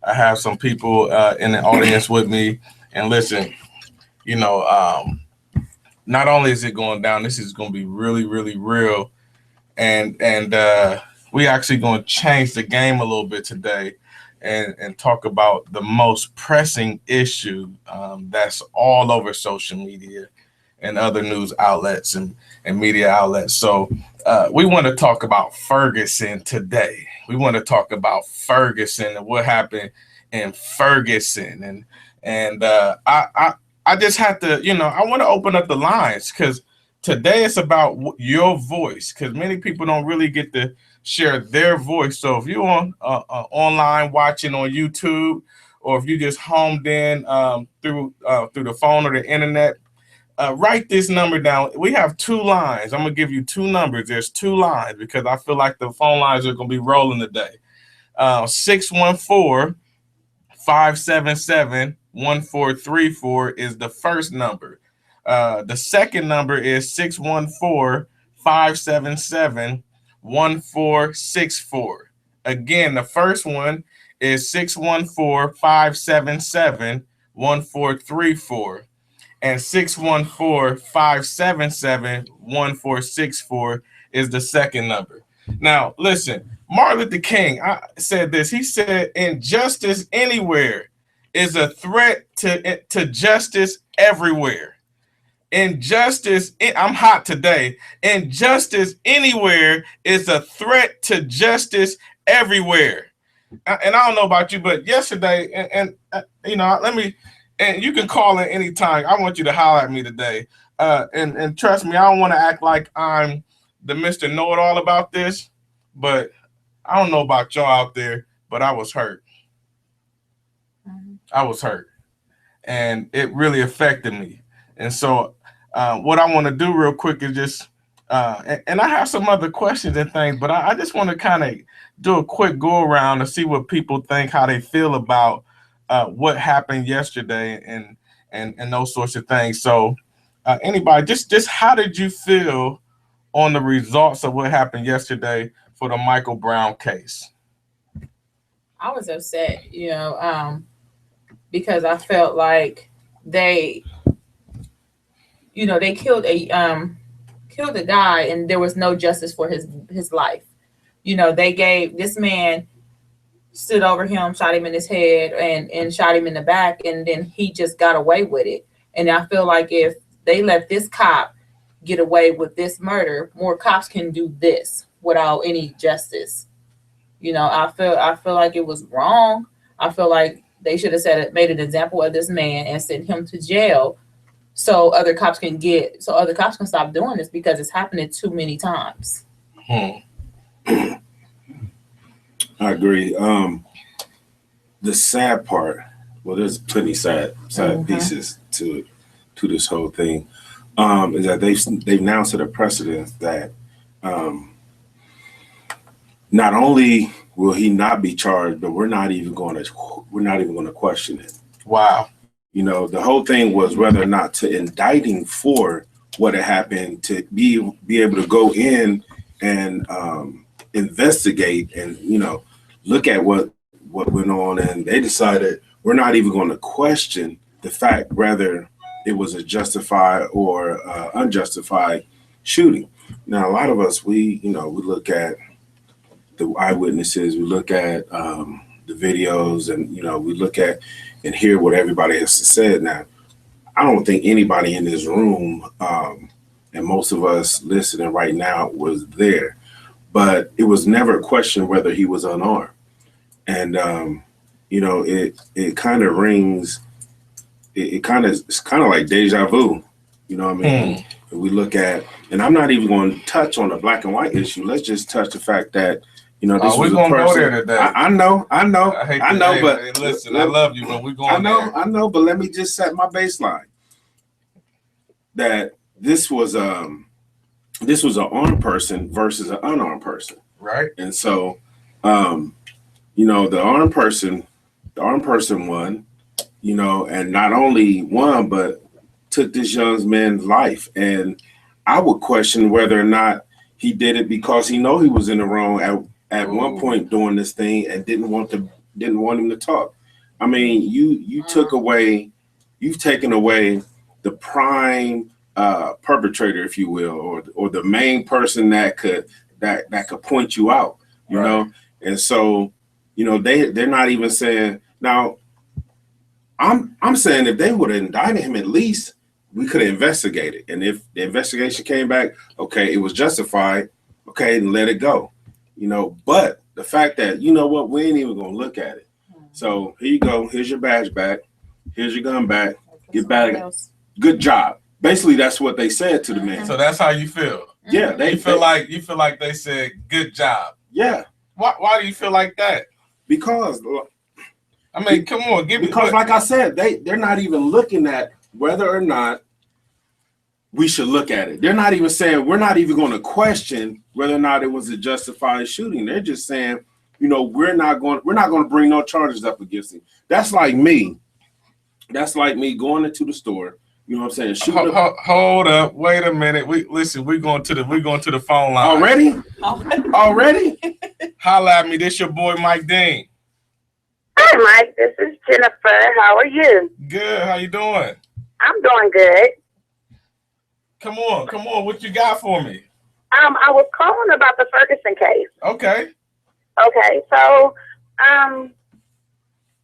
I have some people in the audience with me. And listen, you know, not only is it going down, this is going to be really, really real. And we actually going to change the game a little bit today, and talk about the most pressing issue that's all over social media and other news outlets and media outlets. So we want to talk about Ferguson today. We want to talk about Ferguson and what happened in Ferguson. And I just have to, I want to open up the lines because today it's about your voice, because many people don't really get to share their voice. So if you're on online watching on YouTube, or if you just homed in through the phone or the internet, write this number down. We have two lines. I'm gonna give you two numbers. There's two lines because I feel like the phone lines are gonna be rolling today. 614 577 1434 is the first number. The second number is 614 577 1464. Again, the first one is 614 577 1434, and 614 577 1464 is the second number. Now, listen, Martin Luther King said this. He said, injustice anywhere is a threat to justice everywhere. Injustice, I'm hot today. Injustice anywhere is a threat to justice everywhere. And I don't know about you, but yesterday, let me, and you can call in anytime. I want you to holler at me today. And trust me, I don't want to act like I'm the Mr. Know-it-all about this, but I don't know about y'all out there, but I was hurt. I was hurt. And it really affected me. And so what I want to do real quick is just, and I have some other questions and things, but I just want to kind of do a quick go around to see what people think, how they feel about what happened yesterday and those sorts of things. So anybody, just how did you feel on the results of what happened yesterday for the Michael Brown case? I was upset, because I felt like they, they killed a guy and there was no justice for his life. They gave this man stood over him, shot him in his head and shot him in the back, and then he just got away with it. And I feel like if they let this cop get away with this murder, more cops can do this without any justice. I feel like it was wrong. I feel like they should have made an example of this man and sent him to jail so other cops can stop doing this, because it's happening too many times. I agree. The sad part, well, there's plenty sad pieces to this whole thing, is that they've now set a precedent that not only will he not be charged, but we're not even going to question it. Wow. The whole thing was whether or not to indict him for what had happened, to be able to go in and investigate and look at what went on, and they decided we're not even going to question the fact whether it was a justified or unjustified shooting. Now, a lot of us, we look at the eyewitnesses, we look at the videos, and we look at and hear what everybody has said. Now, I don't think anybody in this room, and most of us listening right now, was there, but it was never a question whether he was unarmed. And it kind of rings. It's kind of like deja vu. You know what I mean? We look at, and I'm not even going to touch on the black and white issue. Let's just touch the fact that this was a person. Go there today. I know, but hey, listen, I love you, but we're going. I know, but let me just set my baseline. That this was an armed person versus an unarmed person, right? And so, the armed person won, and not only won, but took this young man's life. And I would question whether or not he did it because he know he was in the wrong at one point doing this thing and didn't want to didn't want him to talk. I mean, you've taken away the prime perpetrator, if you will, or the main person that could point you out, you know. And so, you know, they're not even saying now. I'm saying if they would have indicted him, at least we could have investigated. And if the investigation came back, okay, it was justified, okay, and let it go. You know, but the fact that, you know what, we ain't even gonna look at it. So here you go. Here's your badge back. Here's your gun back. Get back. Good job. Basically, that's what they said to the man. So that's how you feel. Yeah, you feel like they said good job. Yeah. Why do you feel like that? Because I mean, come on, because like I said, they're not even looking at whether or not we should look at it. They're not even saying, we're not even going to question whether or not it was a justified shooting. They're just saying, you know, we're not going to bring no charges up against him. That's like me going into the store. You know what I'm saying? Hold up, wait a minute. We're going to the phone line. Already? Holla at me. This your boy Mike Dean. Hi, Mike. This is Jennifer. How are you? Good. How you doing? I'm doing good. Come on. What you got for me? I was calling about the Ferguson case. Okay. So,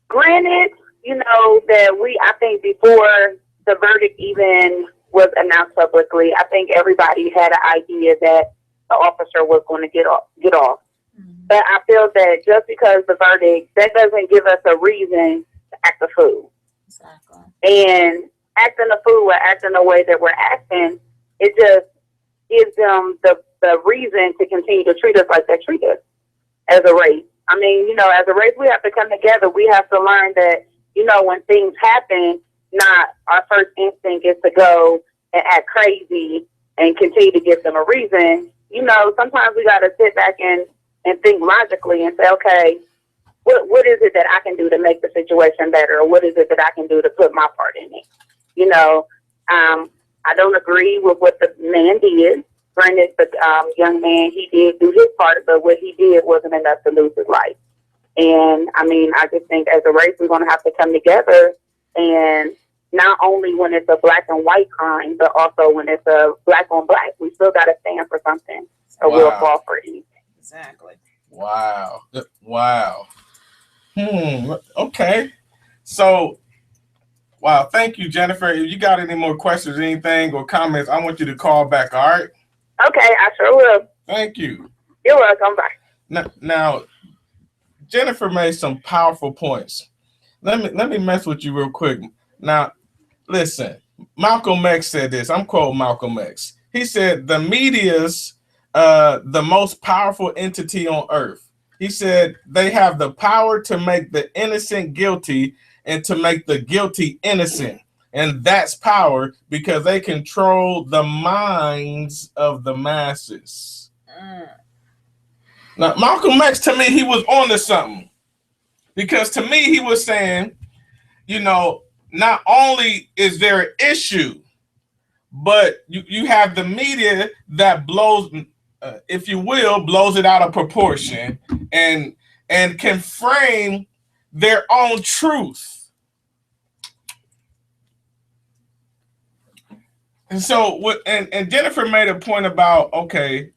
granted, you know that I think before the verdict even was announced publicly, I think everybody had an idea that the officer was going to get off. But I feel that just because the verdict, that doesn't give us a reason to act a fool. Exactly. And acting a fool or acting the way that we're acting, it just gives them the reason to continue to treat us like they treat us as a race. I mean, you know, as a race, we have to come together. We have to learn that, you know, when things happen, not our first instinct is to go and act crazy and continue to give them a reason. You know, sometimes we got to sit back and think logically and say, okay, what is it that I can do to make the situation better? Or what is it that I can do to put my part in it? You know, I don't agree with what the man did. Granted, the young man, he did do his part, but what he did wasn't enough to lose his life. And, I mean, I just think as a race, we're going to have to come together, and not only when it's a black and white crime, but also when it's a black on black, we still got to stand for something, or we'll fall for anything. Exactly. Wow. Okay. So, wow. Thank you, Jennifer. If you got any more questions, anything, or comments, I want you to call back. All right. Okay, I sure will. Thank you. You're welcome. Bye. Now, Jennifer made some powerful points. Let me mess with you real quick. Now, listen. Malcolm X said this. I'm quoting Malcolm X. He said the media's the most powerful entity on earth. He said they have the power to make the innocent guilty and to make the guilty innocent. And that's power because they control the minds of the masses. Now, Malcolm X, to me, he was onto something. Because to me, he was saying, you know, not only is there an issue, but you have the media that blows, if you will, blows it out of proportion and can frame their own truth. And so, and Jennifer made a point about, okay,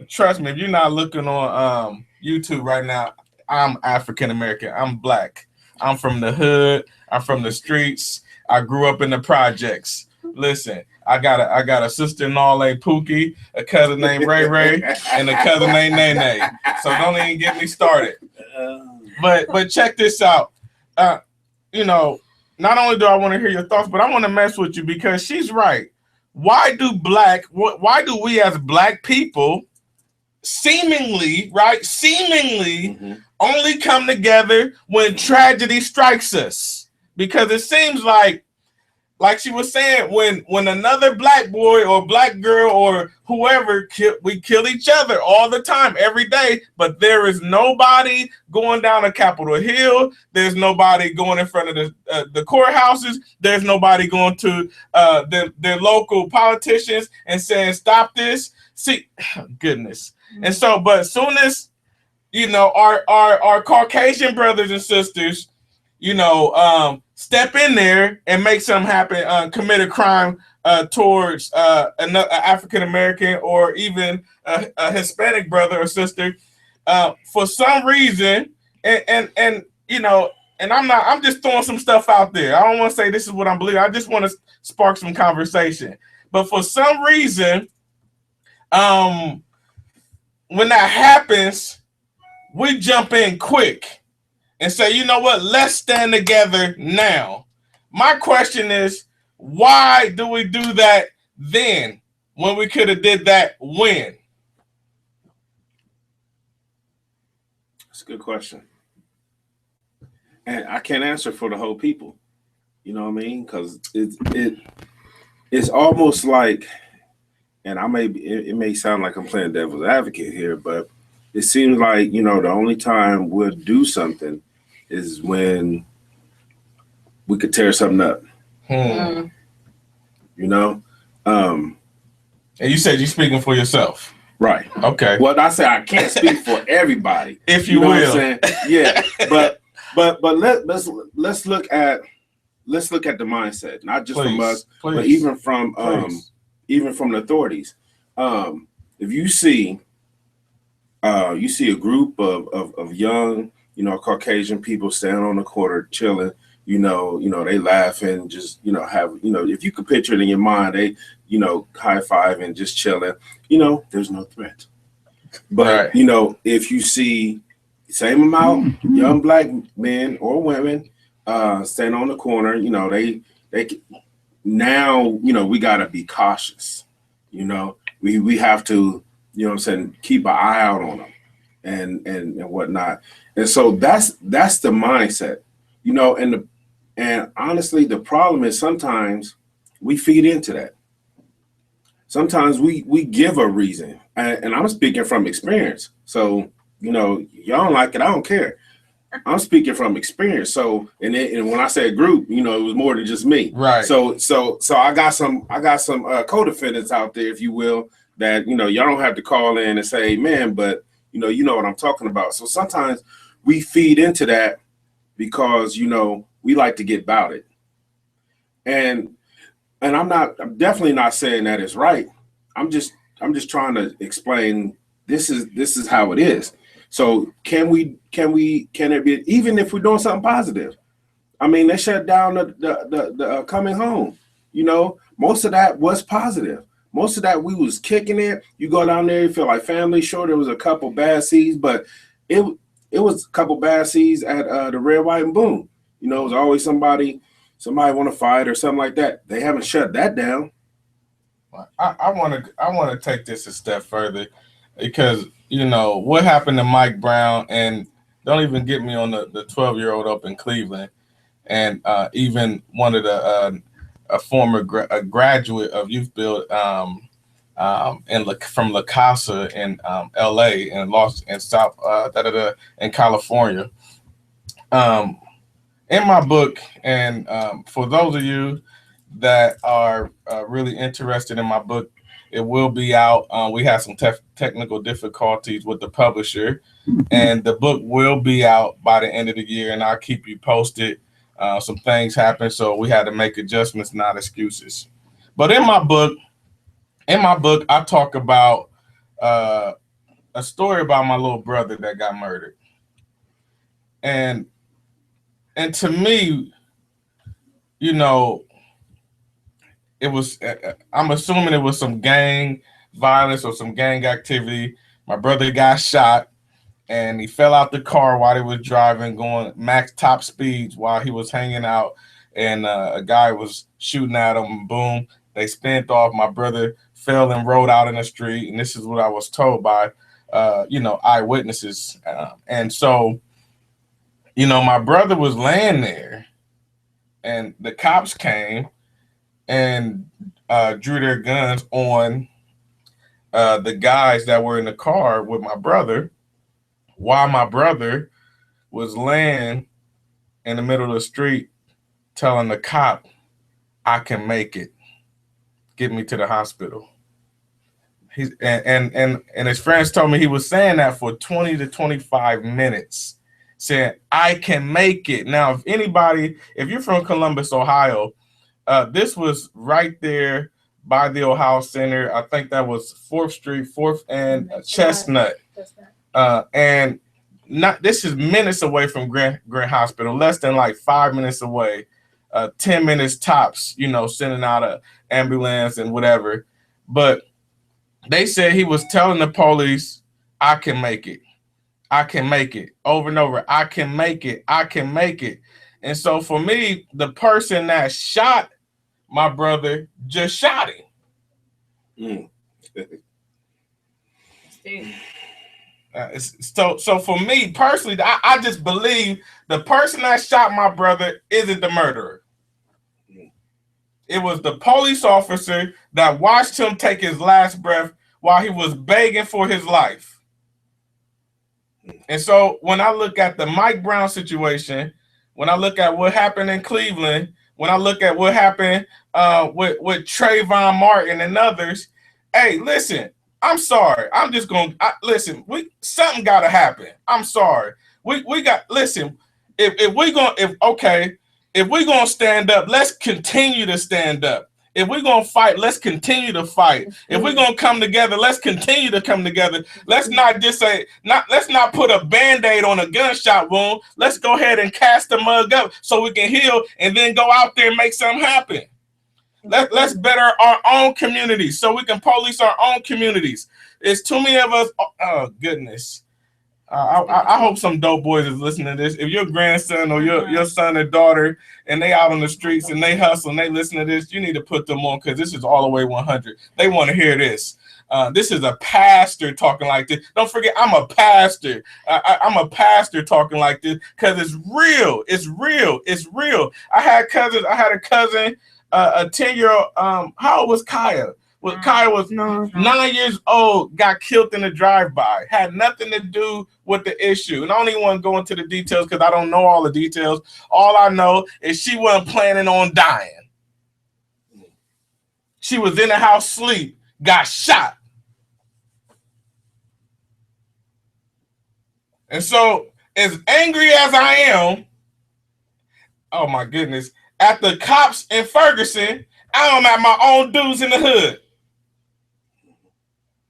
trust me, if you're not looking on YouTube right now, I'm African American. I'm black. I'm from the hood. I'm from the streets. I grew up in the projects. Listen, I got a sister-in-law named Pookie, a cousin named Ray Ray, and a cousin named Nene. So don't even get me started. But check this out. You know, not only do I want to hear your thoughts, but I want to mess with you because she's right. Why do we as black people seemingly only come together when tragedy strikes us? Because it seems like she was saying, when another black boy or black girl or whoever, we kill each other all the time, every day, but there is nobody going down a Capitol Hill. There's nobody going in front of the courthouses. There's nobody going to their local politicians and saying, stop this. See, goodness. And so, but as soon as, our Caucasian brothers and sisters, step in there and make something happen, commit a crime towards an African American or even a Hispanic brother or sister, for some reason, and I'm just throwing some stuff out there. I don't want to say this is what I'm believing. I just want to spark some conversation. But for some reason, when that happens, we jump in quick and say, you know what, let's stand together now. My question is, why do we do that then when we could have did that when? That's a good question. And I can't answer for the whole people. You know what I mean? Because it's almost like, and it may sound like I'm playing devil's advocate here, but it seems like, the only time we'll do something is when we could tear something up. And you said you're speaking for yourself. Right. Okay. Well, I said I can't speak for everybody. If you will. What I'm saying? Yeah. But let's look at the mindset, not just from us, but even from the authorities. If you see a group of young, Caucasian people standing on the corner chilling, they laughing, just have, if you could picture it in your mind, they high five and just chilling, there's no threat. But right. If you see same amount young black men or women standing on the corner, they now, we got to be cautious. We have to, keep an eye out on them and whatnot. And so that's the mindset, and honestly, the problem is sometimes we feed into that. Sometimes we give a reason, and I'm speaking from experience. So, y'all don't like it, I don't care. I'm speaking from experience. So, and when I say group, it was more than just me. Right. So I got some co-defendants out there, if you will, that y'all don't have to call in and say, man, but you know what I'm talking about. So sometimes we feed into that because we like to get about it, and I'm definitely not saying that is right. I'm just trying to explain this is how it is. So can it be, even if we're doing something positive? I mean, they shut down the coming home. Most of that was positive. Most of that we was kicking it. You go down there, you feel like family. Sure, there was a couple bad seeds, but it was a couple bad seeds at the Red, White, and Boom. It was always somebody want to fight or something like that. They haven't shut that down. I want to take this a step further, because what happened to Mike Brown, and don't even get me on the 12-year-old up in Cleveland, and even one of the a former graduate of Youth Build from La Casa in L.A. and in California. In my book, and for those of you that are really interested in my book, it will be out. We had some technical difficulties with the publisher, and the book will be out by the end of the year, and I'll keep you posted. Some things happened, so we had to make adjustments, not excuses. But in my book, I talk about a story about my little brother that got murdered, and to me, it was. I'm assuming it was some gang violence or some gang activity. My brother got shot, and he fell out the car while he was driving, going max top speeds while he was hanging out, and a guy was shooting at him. Boom, they spent off. My brother fell and rolled out in the street, and this is what I was told by, eyewitnesses. And so, my brother was laying there, and the cops came and drew their guns on the guys that were in the car with my brother, while my brother was laying in the middle of the street telling the cop, I can make it. Get me to the hospital. He's and his friends told me he was saying that for 20 to 25 minutes, saying, I can make it. Now, if you're from Columbus, Ohio, this was right there by the Ohio Center. I think that was 4th Street, 4th and Chestnut. And not this is minutes away from Grant Hospital, less than like 5 minutes away, 10 minutes tops, sending out a ambulance and whatever. But they said he was telling the police, I can make it. I can make it over and over. I can make it. I can make it. And so for me, the person that shot my brother just shot him. So for me personally, I just believe the person that shot my brother isn't the murderer. It was the police officer that watched him take his last breath while he was begging for his life. And so when I look at the Mike Brown situation, when I look at what happened in Cleveland, when I look at what happened with Trayvon Martin and others, hey, listen, I'm sorry. I'm just going to listen. Something got to happen. I'm sorry. We got listen. If we're going to stand up, let's continue to stand up. If we're going to fight, let's continue to fight. If we're going to come together, let's continue to come together. Let's not just let's not put a Band-Aid on a gunshot wound. Let's go ahead and cast the mug up so we can heal and then go out there and make something happen. Let's better our own communities so we can police our own communities. It's too many of us. Oh, goodness. I hope some dope boys is listening to this. If your grandson or your son or daughter and they out on the streets and they hustle and they listen to this, you need to put them on because this is all the way 100. They want to hear this. This is a pastor talking like this. Don't forget, I'm a pastor. I'm a pastor talking like this because it's real. It's real. It's real. I had a cousin, a 10-year-old. How old was Kaya? Well, Kaya was 9 years old, got killed in a drive-by. Had nothing to do with the issue. And I don't even want to go into the details because I don't know all the details. All I know is she wasn't planning on dying. She was in the house sleep, got shot. And so, as angry as I am, oh my goodness, at the cops in Ferguson, I'm at my own dudes in the hood.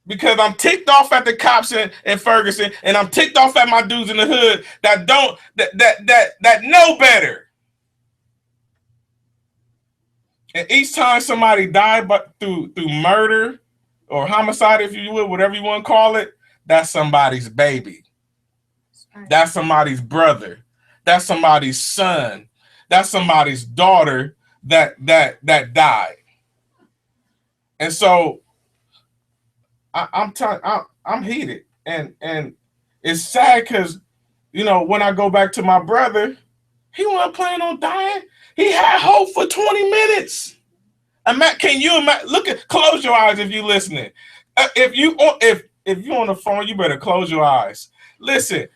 Because I'm ticked off at the cops in Ferguson, and I'm ticked off at my dudes in the hood that know better. And each time somebody died, but through murder or homicide, if you will, whatever you want to call it, that's somebody's baby. That's somebody's brother. That's somebody's son. That's somebody's daughter that died. And so I'm heated, and it's sad because when I go back to my brother, he wasn't planning on dying. He had hope for 20 minutes. Can you imagine? Close your eyes if you're listening. If you on the phone, you better close your eyes. Listen,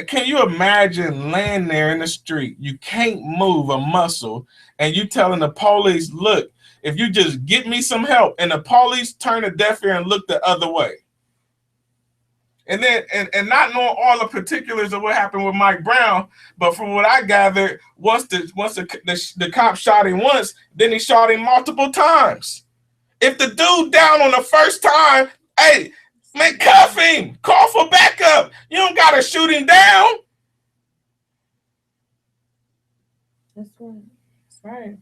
can you imagine laying there in the street? You can't move a muscle, and you telling the police, look, if you just get me some help, and the police turn a deaf ear and look the other way. And then, and not knowing all the particulars of what happened with Mike Brown, but from what I gathered, once the cop shot him once, then he shot him multiple times. If the dude down on the first time, hey, man, cuff him, call for backup. You don't gotta shoot him down. That's right. That's right.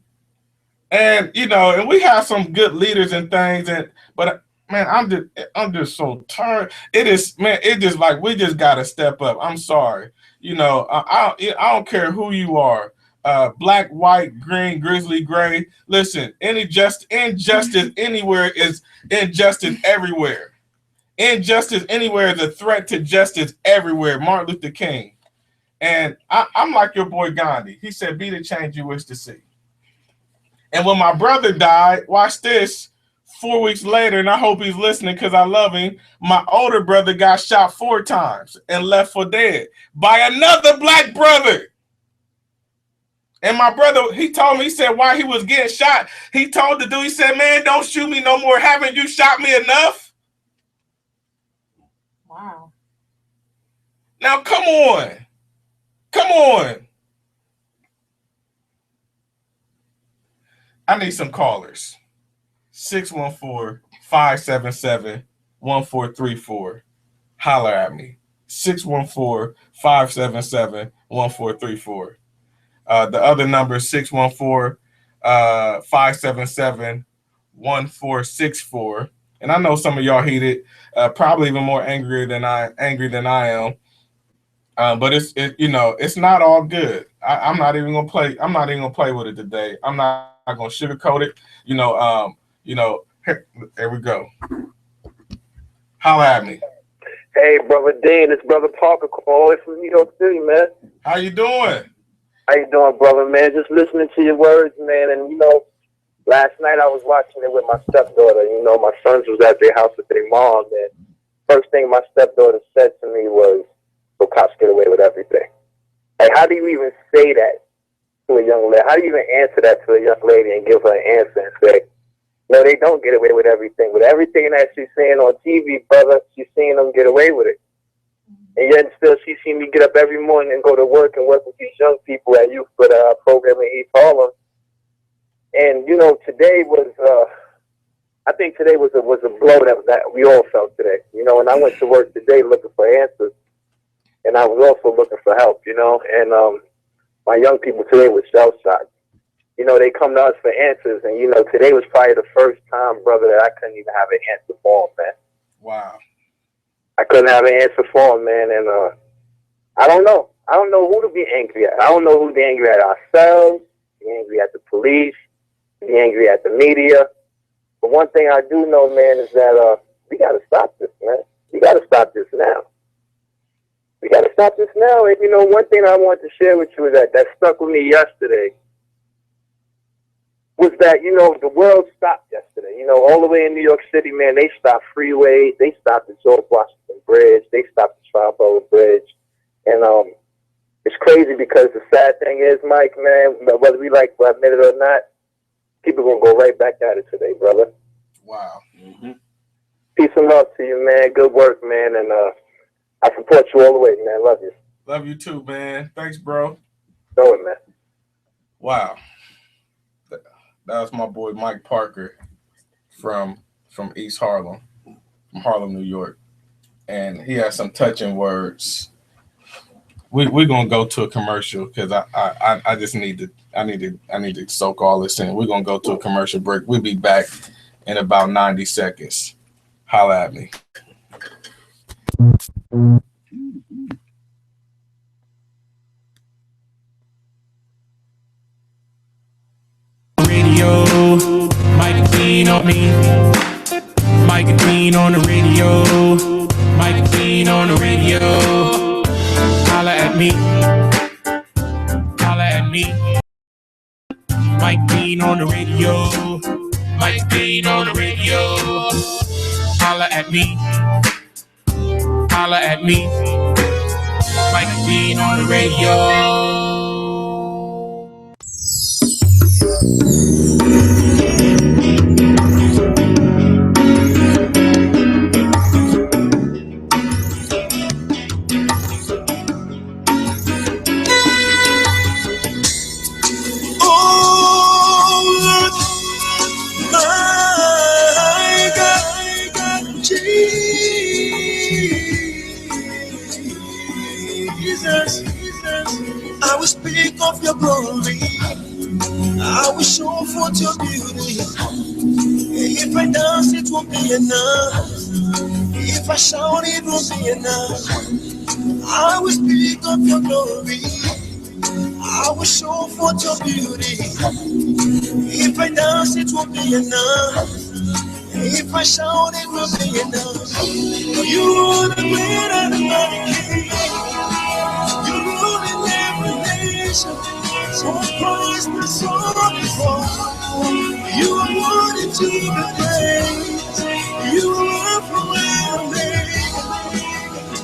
And and we have some good leaders and things, but man, I'm just so tired. It is, man, it just like we just gotta step up. I'm sorry, I don't care who you are, black, white, green, grizzly, gray. Listen, injustice anywhere is injustice everywhere. Injustice anywhere is a threat to justice everywhere. Martin Luther King, and I'm like your boy Gandhi. He said, "Be the change you wish to see." And when my brother died, watch this, 4 weeks later, and I hope he's listening because I love him, my older brother got shot 4 times and left for dead by another black brother. And my brother, he told me, he said, while he was getting shot, he told the dude, he said, man, don't shoot me no more. Haven't you shot me enough? Wow. Now, come on. Come on. I need some callers. 614-577-1434. Holler at me. 614-577-1434. The other number is 614-577-1464. And I know some of y'all heated, probably even more angry than I am. But it's not all good. I'm not even gonna play. I'm not even gonna play with it today. I'm not gonna sugarcoat it. Here we go. Holla at me. Hey, brother Dean, it's brother Parker calling from New York City, man. How you doing? How you doing, brother, man? Just listening to your words, man. And last night I was watching it with my stepdaughter. My sons was at their house with their mom, and first thing my stepdaughter said to me was, "So cops get away with everything." Like, how do you even say that to a young lady? How do you even answer that to a young lady and give her an answer and say, "No, they don't get away with everything. With everything that she's seeing on TV, brother, she's seeing them get away with it." And yet still she seen me get up every morning and go to work and work with these young people at youth for the program in East Harlem. And, today was, I think today was a blow that we all felt today. And I went to work today looking for answers. And I was also looking for help, And my young people today were shell-shocked. They come to us for answers. And, today was probably the first time, brother, that I couldn't even have an answer for them, man. Wow. I couldn't have an answer for them, man. And I don't know. I don't know who to be angry at. I don't know who to be angry at ourselves, be angry at the police, be angry at the media. But one thing I do know, man, is that we got to stop this, man. We got to stop this now. We got to stop this now. And, one thing I want to share with you is that stuck with me yesterday was that, the world stopped yesterday. All the way in New York City, man, they stopped freeways. They stopped the George Washington Bridge. They stopped the Triborough Bridge. And it's crazy because the sad thing is, Mike, man, whether we like to admit it or not, people going to go right back at it today, brother. Wow. Mm-hmm. Peace and love to you, man. Good work, man. And I support you all the way, man. Love you. Love you too, man. Thanks, bro. Know it, man. Wow. That was my boy Mike Parker from East Harlem, from Harlem, New York. And he has some touching words. We're gonna go to a commercial because I just need to soak all this in. We're gonna go to a commercial break. We'll be back in about 90 seconds. Holla at me. Radio, Mike Dean on me. Mike Dean on the radio. Mike Dean on the radio. Holla at me. Holla at me. Mike Dean on the radio. Mike Dean on the radio. Holla at me. Holla at me. Mike Dean on the radio. I will speak of your glory. I will show forth your beauty. If I dance, it won't be enough. If I shout, it won't be enough. I will speak of your glory. I will show forth your beauty. If I dance, it won't be enough. If I shout, it will be enough. You are the great and the mighty King. You rule in every nation. So praise the song before. You are worthy to be praised. You are forever made.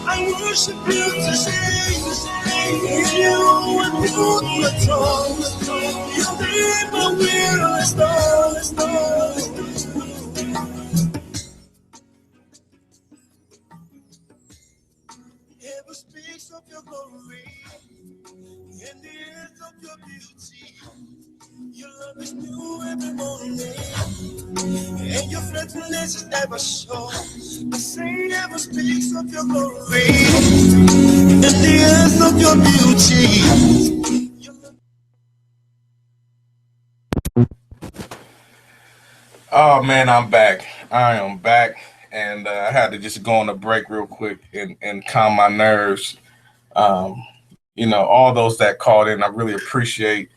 I worship you today. In you and you the throne. Your name I will restore. of your beauty. Your love is new every morning, and your faithfulness is never short. The same never speaks of your glory and the earth of your beauty. Oh man, I'm back. I am back, and I had to just go on a break real quick and calm my nerves. All those that called in, I really appreciate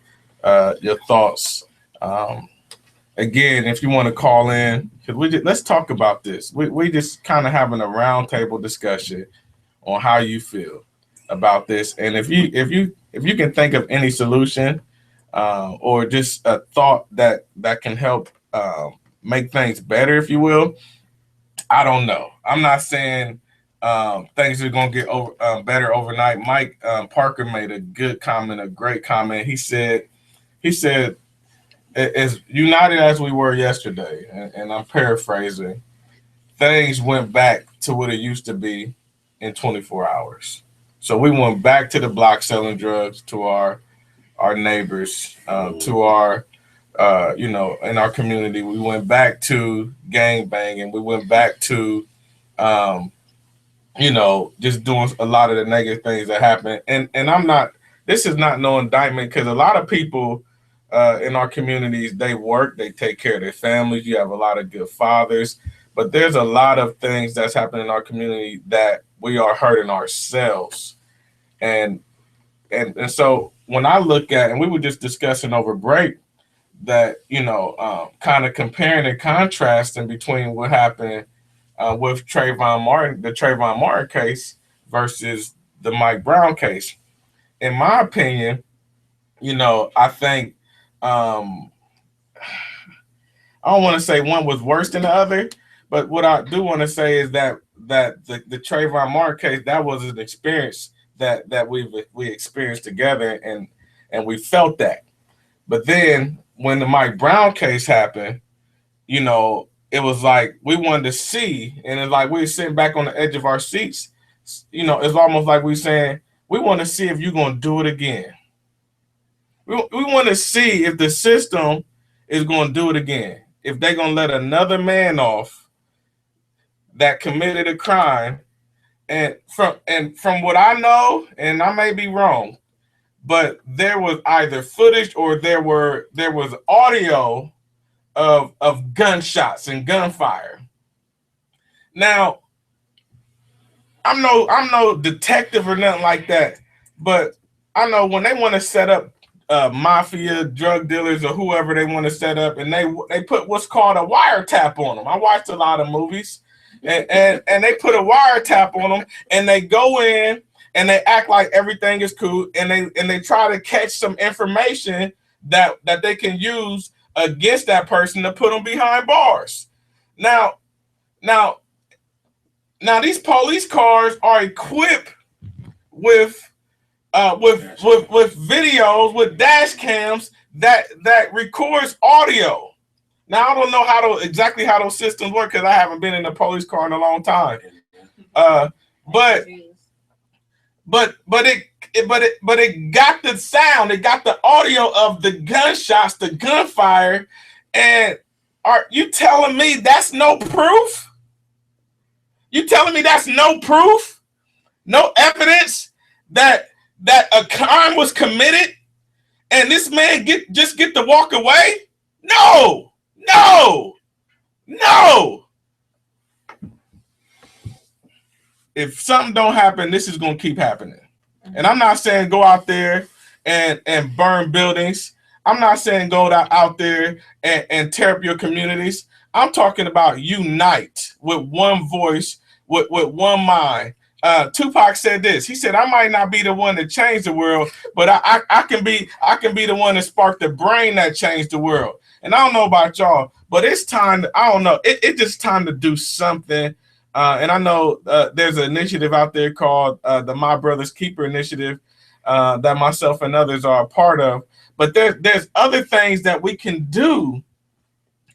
your thoughts. Um, Again, if you want to call in, because let's talk about this. We just kind of having a roundtable discussion on how you feel about this, and if you can think of any solution or just a thought that can help make things better, if you will. I don't know. I'm not saying things are going to get better overnight. Mike Parker made a good comment, a great comment. He said, as united as we were yesterday, and I'm paraphrasing, things went back to what it used to be in 24 hours. So we went back to the block selling drugs to our neighbors, to our in our community. We went back to gang banging. We went back to um, just doing a lot of the negative things that happen. And I'm not. This is not no indictment because a lot of people in our communities, they work, they take care of their families. You have a lot of good fathers, but there's a lot of things that's happening in our community that we are hurting ourselves. And so when I look at, and we were just discussing over break that kind of comparing and contrasting between what happened with Trayvon Martin, the Trayvon Martin case versus the Mike Brown case. In my opinion, I think um, I don't want to say one was worse than the other, but what I do want to say is that the Trayvon Martin case, that was an experience that we experienced together, and we felt that. But then when the Mike Brown case happened, it was like we wanted to see, and it's like we were sitting back on the edge of our seats. It's almost like we saying we want to see if you're gonna do it again. We want to see if the system is going to do it again. If they're going to let another man off that committed a crime, and from what I know, and I may be wrong, but there was either footage or there was audio of gunshots and gunfire. Now, I'm no detective or nothing like that, but I know when they want to set up mafia, drug dealers, or whoever they want to set up, and they put what's called a wiretap on them. I watched a lot of movies, and they put a wiretap on them, and they go in and they act like everything is cool, and they try to catch some information that they can use against that person to put them behind bars. Now, these police cars are equipped with videos, with dash cams that records audio. Now I don't know exactly how those systems work because I haven't been in a police car in a long time. But it got the sound, it got the audio of the gunshots, the gunfire, and are you telling me that's no proof? You telling me that's no proof? No evidence that a crime was committed and this man get to walk away? No. If something don't happen, this is going to keep happening. And I'm not saying go out there and burn buildings. I'm not saying go out there and tear up your communities. I'm talking about unite with one voice, with one mind. Tupac said this. He said, "I might not be the one that changed the world, but I can be the one that sparked the brain that changed the world." And I don't know about y'all, but it's time. I don't know. It's just time to do something. And I know there's an initiative out there called the My Brother's Keeper initiative that myself and others are a part of. But there's other things that we can do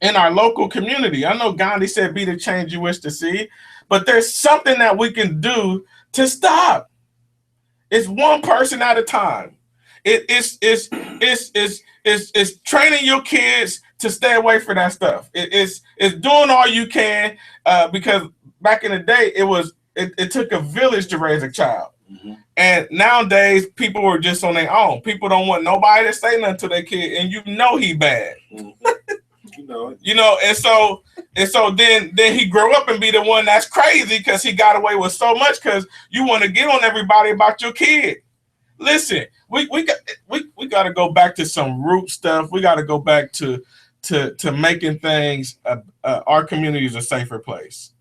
in our local community. I know Gandhi said, "Be the change you wish to see," but there's something that we can do to stop. It's one person at a time. It's training your kids to stay away from that stuff. It's doing all you can because back in the day it took a village to raise a child. Mm-hmm. And nowadays, people are just on their own. People don't want nobody to say nothing to their kid, and you know he bad. Mm-hmm. And so then he grow up and be the one that's crazy because he got away with so much because you want to get on everybody about your kid. Listen, we got to go back to some root stuff. We got to go back to making things our communities a safer place.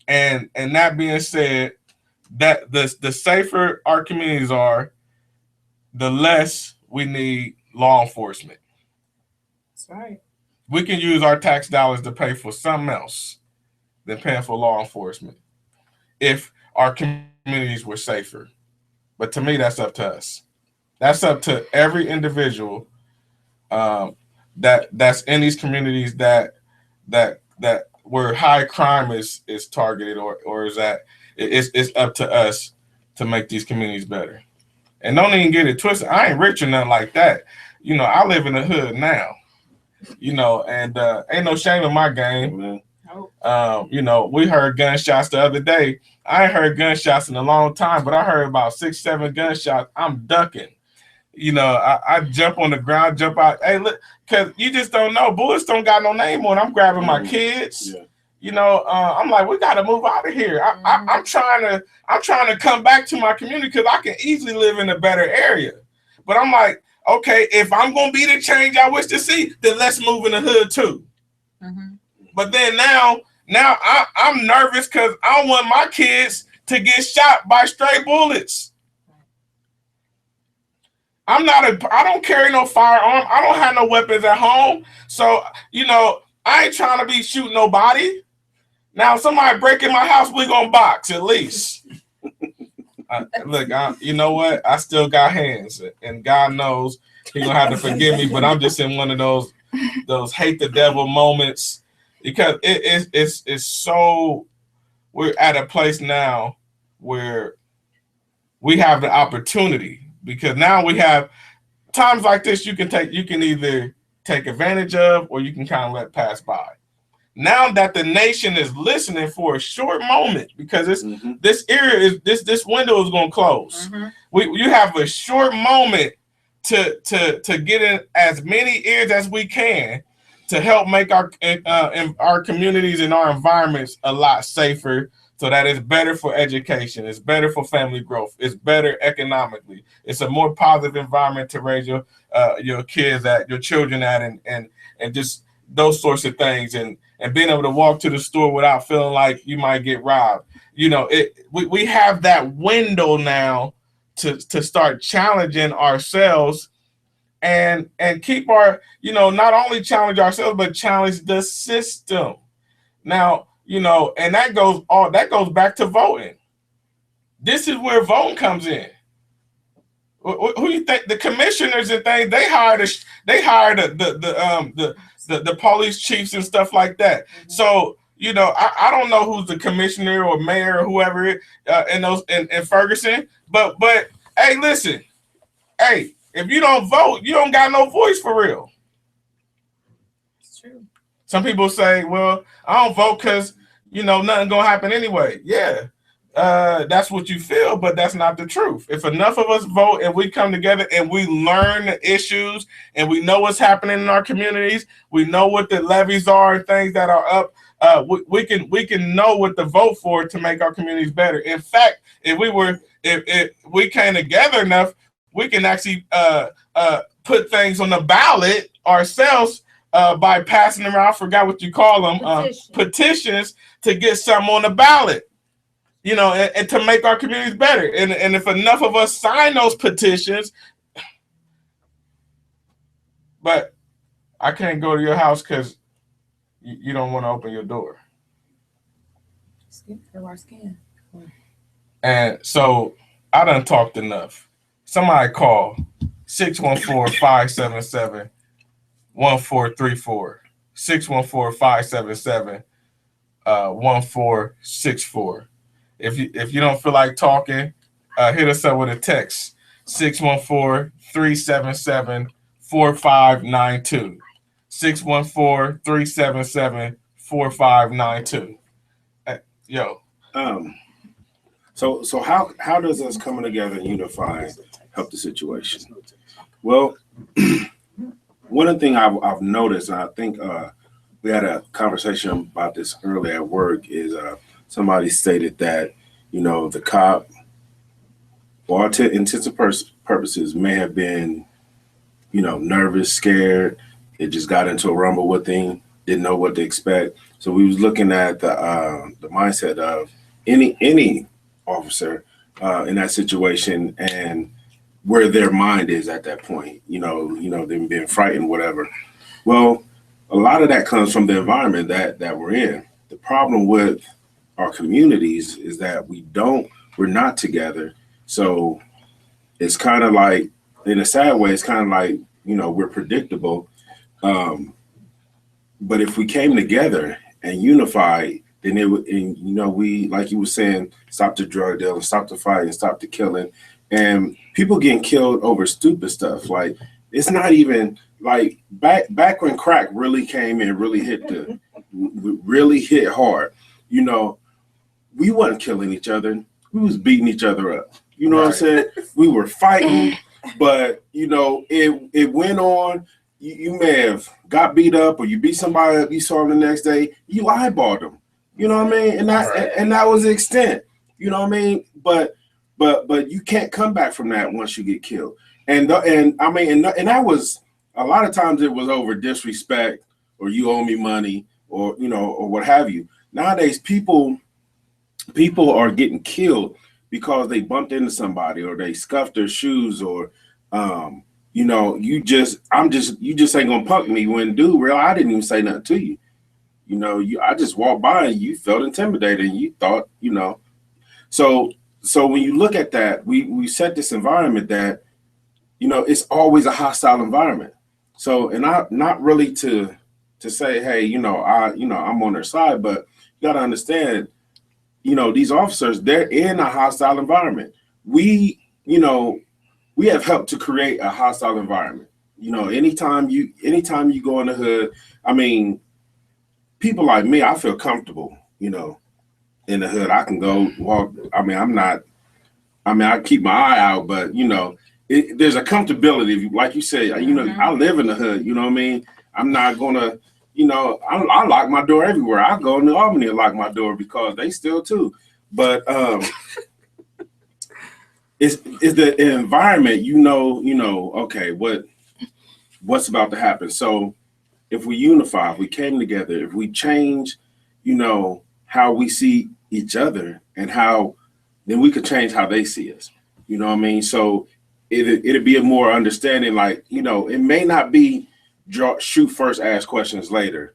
And that being said, that the safer our communities are, the less we need law enforcement. That's right. We can use our tax dollars to pay for something else than paying for law enforcement if our communities were safer. But to me, that's up to us. That's up to every individual that's in these communities that where high crime is targeted or is that it's up to us to make these communities better. And don't even get it twisted. I ain't rich or nothing like that. I live in the hood now. And ain't no shame in my game. We heard gunshots the other day. I ain't heard gunshots in a long time, but I heard about 6-7 gunshots. I'm ducking. I jump on the ground, jump out. Hey, look, because you just don't know. Bullets don't got no name on. I'm grabbing my kids. Yeah. I'm like, we got to move out of here. I'm trying to come back to my community because I can easily live in a better area. But I'm like, okay, if I'm gonna be the change I wish to see, then let's move in the hood too. Mm-hmm. But then now I'm nervous because I don't want my kids to get shot by stray bullets. I don't carry no firearm. I don't have no weapons at home. So, I ain't trying to be shooting nobody. Now, if somebody break in my house, we gonna box at least. Look, you know what? I still got hands, and God knows He gonna have to forgive me. But I'm just in one of those hate the devil moments because it's so. We're at a place now where we have the opportunity because now we have times like this. You can either take advantage of or you can kind of let pass by. Now that the nation is listening for a short moment, because this window is going to close. Mm-hmm. You have a short moment to get in as many ears as we can to help make our communities and our environments a lot safer, so that it's better for education, it's better for family growth, it's better economically, it's a more positive environment to raise your kids at, your children at, and just those sorts of things, and being able to walk to the store without feeling like you might get robbed. We have that window now to start challenging ourselves and keep our, not only challenge ourselves, but challenge the system. Now, and that goes back to voting. This is where voting comes in. Who you think the commissioners and things they hire the police chiefs and stuff like that. Mm-hmm. So I don't know who's the commissioner or mayor or whoever in Ferguson, but hey, listen, hey, if you don't vote, you don't got no voice for real. It's true. Some people say, well, I don't vote because nothing gonna happen anyway. Yeah. That's what you feel, but that's not the truth. If enough of us vote and we come together and we learn the issues and we know what's happening in our communities, we know what the levies are and things that are up, we can know what to vote for to make our communities better. In fact, if we came together enough, we can actually put things on the ballot ourselves by passing them around. I forgot what you call them, petitions to get something on the ballot. And to make our communities better. And if enough of us sign those petitions, but I can't go to your house because you don't want to open your door. And so I done talked enough. Somebody call 614-577-1434. 614-577-1464. If you don't feel like talking, hit us up with a text 614-377-4592. 614-377-4592. Yo. So how does us coming together and unifying help the situation? Well, one of the things I've noticed, and I think we had a conversation about this earlier at work, is somebody stated that, the cop, for all intents and purposes, may have been, nervous, scared. It just got into a rumble with him, didn't know what to expect. So we was looking at the mindset of any officer in that situation and where their mind is at that point, them being frightened, whatever. Well, a lot of that comes from the environment that we're in. The problem with our communities is that we're not together. So it's kind of like, in a sad way, it's kind of like, we're predictable. But if we came together and unified, then it would, and we, like you were saying, stop the drug dealing, stop the fighting, stop the killing, and people getting killed over stupid stuff. Like, it's not even like back when crack really came in, really hit hard. We wasn't killing each other; we was beating each other up. You know what I'm saying? We were fighting, but it went on. You may have got beat up, or you beat somebody up. You saw them the next day. You eyeballed them. You know what I mean? And that was the extent. You know what I mean? But you can't come back from that once you get killed. And that was a lot of times it was over disrespect, or you owe me money, or or what have you. Nowadays, people are getting killed because they bumped into somebody, or they scuffed their shoes, or you just ain't gonna punk me when, dude, real, I didn't even say nothing to you. I just walked by and you felt intimidated and you thought, So when you look at that, we set this environment that, it's always a hostile environment. So, and not really to say, hey, I'm on their side, but you gotta understand, these officers, they're in a hostile environment. We have helped to create a hostile environment. Anytime you go in the hood, people like me, I feel comfortable, in the hood. I can go walk. I keep my eye out, but there's a comfortability. Like you said, I live in the hood, you know what I mean? I'm not gonna, I lock my door everywhere. I go in Albany and lock my door because they still too. But it's the environment, okay, what's about to happen. So if we unify, if we came together, if we change, how we see each other, and then we could change how they see us. You know what I mean? So it'd be a more understanding, like, it may not be shoot first, ask questions later,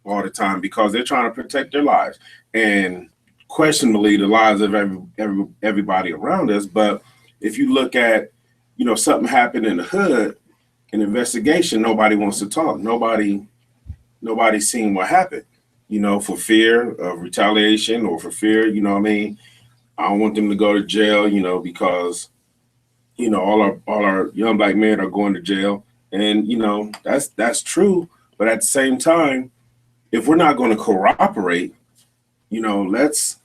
all the time, because they're trying to protect their lives and questionably the lives of everybody around us. But if you look at, something happened in the hood, an investigation, nobody wants to talk. Nobody's seen what happened, for fear of retaliation, or for fear, what I mean? I don't want them to go to jail, because, all our young black men are going to jail. And, that's true. But at the same time, if we're not going to cooperate, let's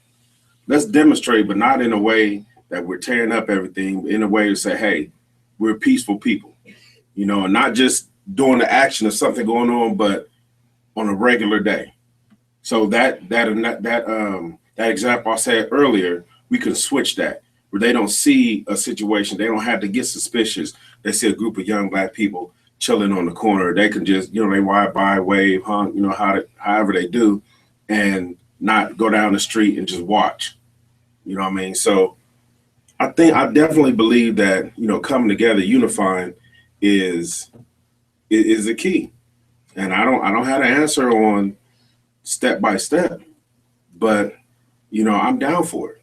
demonstrate, but not in a way that we're tearing up everything, but in a way to say, hey, we're peaceful people, and not just doing the action of something going on, but on a regular day. So that example I said earlier, we can switch that, where they don't see a situation, they don't have to get suspicious. They see a group of young black people chilling on the corner. They can just, they ride by, wave, honk, however they do, and not go down the street and just watch. You know what I mean? So I definitely believe that, coming together, unifying is the key. And I don't have an answer on step by step, but I'm down for it.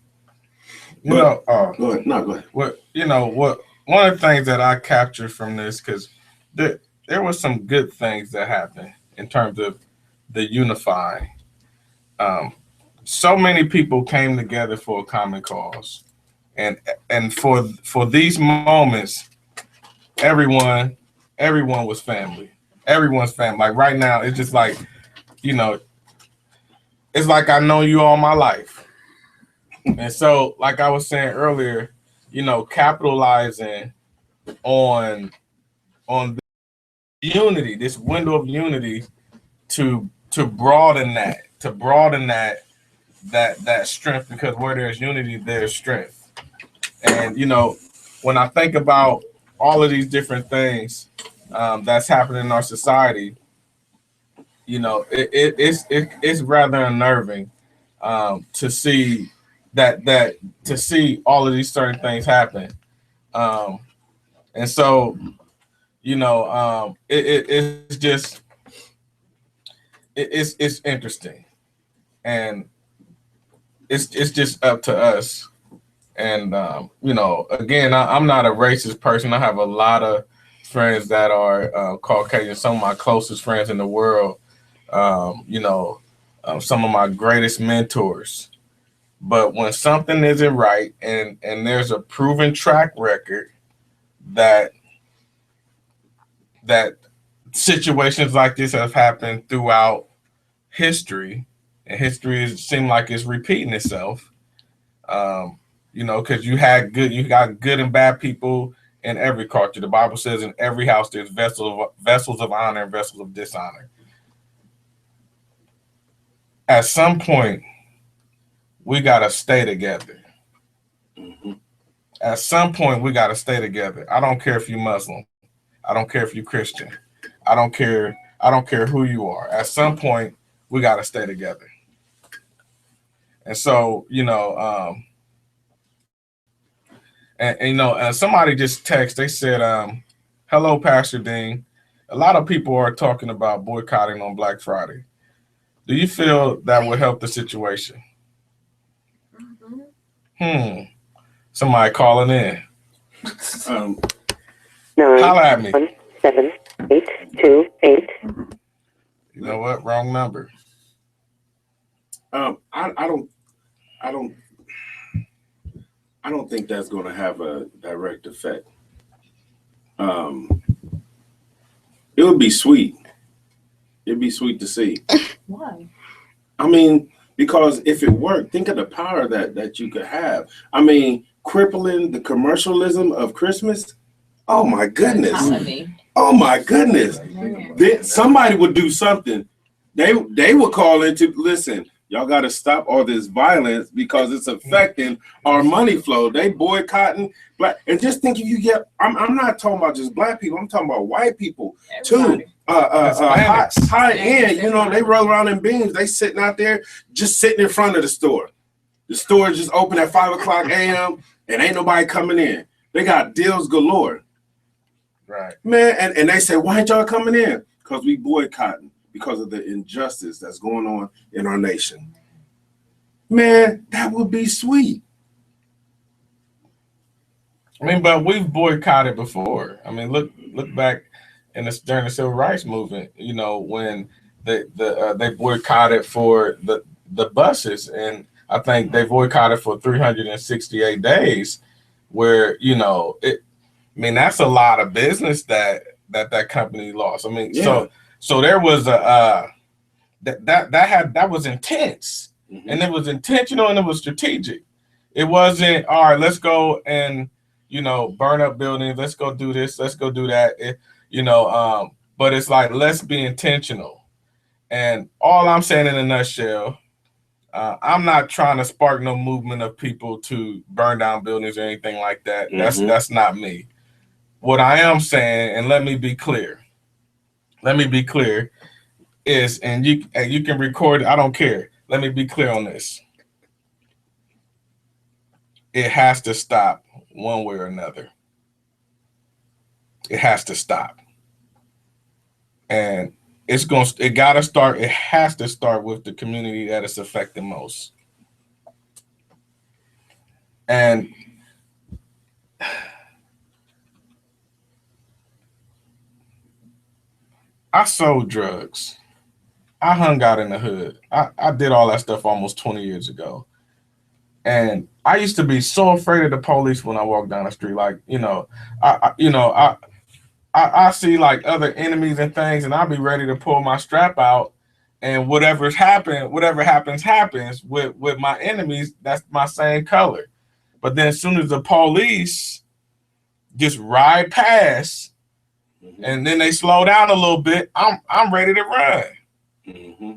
Go ahead. No, go ahead. One of the things that I captured from this, because there were some good things that happened in terms of the unifying. So many people came together for a common cause. and for these moments, everyone was family. Everyone's family. Like right now, it's just like, you know, it's like I know you all my life. And so, like I was saying earlier, you know, capitalizing on unity, this window of unity to broaden that strength, because where there's unity, there's strength. And you know, when I think about all of these different things that's happening in our society, you know, it's rather unnerving to see that to see all of these certain things happen. Um, and so, you know, it's just it's interesting, and it's just up to us. And you know, again, I'm not a racist person. I have a lot of friends that are Caucasian. Some of my closest friends in the world. You know, some of my greatest mentors. But when something isn't right, and there's a proven track record that that situations like this have happened throughout history, and history seems like it's repeating itself. Um, you know, because you got good and bad people in every culture. The Bible says in every house there's vessels of honor and vessels of dishonor. At some point, we gotta stay together. Mm-hmm. At some point, we gotta stay together. I don't care if you're Muslim. I don't care if you're Christian. I don't care. I don't care who you are. At some point, we gotta stay together. And so, you know, and you know, somebody just texted. They said, "Hello, Pastor Dean. A lot of people are talking about boycotting on Black Friday. Do you feel that would help the situation?" Somebody calling in. Um, 9 Holla at me. 1 7 8 2 8. You know what? Wrong number. I don't think that's going to have a direct effect. It would be sweet. It'd be sweet to see. Why? I mean, because if it worked, think of the power that you could have. I mean, crippling the commercialism of Christmas. Oh my goodness. Holla Me. Oh my goodness. Somebody would do something. They would call into, listen, y'all got to stop all this violence because it's affecting our money flow. They boycotting black. And just think if you get, I'm not talking about just black people. I'm talking about white people too. High end, you know, they roll around in beams. They sitting out there, just sitting in front of the store. The store is just open at 5 o'clock a.m. and ain't nobody coming in. They got deals galore. Right. Man, and they say, why ain't y'all coming in? Because we boycotting because of the injustice that's going on in our nation. Man, that would be sweet. I mean, but we've boycotted before. I mean, look back during the civil rights movement. You know, when they boycotted for the buses, and I think they boycotted for 368 days. Where, you know, I mean, that's a lot of business that company lost. I mean, Yeah. so there was a that was intense, Mm-hmm. and it was intentional, and it was strategic. It wasn't, all right, let's go and, you know, burn up buildings. Let's go do this. Let's go do that. But it's like, let's be intentional. And all I'm saying in a nutshell, I'm not trying to spark no movement of people to burn down buildings or anything like that. Mm-hmm. That's not me. What I am saying, and let me be clear, is, and you can record it, I don't care. Let me be clear on this. It has to stop one way or another. It has to stop. And it has to start with the community that is affected most. And I sold drugs. I hung out in the hood. I did all that stuff almost 20 years ago. And I used to be so afraid of the police when I walk down the street. Like, I see like other enemies and things, and I'll be ready to pull my strap out, and whatever happens with my enemies. That's my same color. But then as soon as the police just ride past, and then they slow down a little bit, I'm ready to run. Mm-hmm.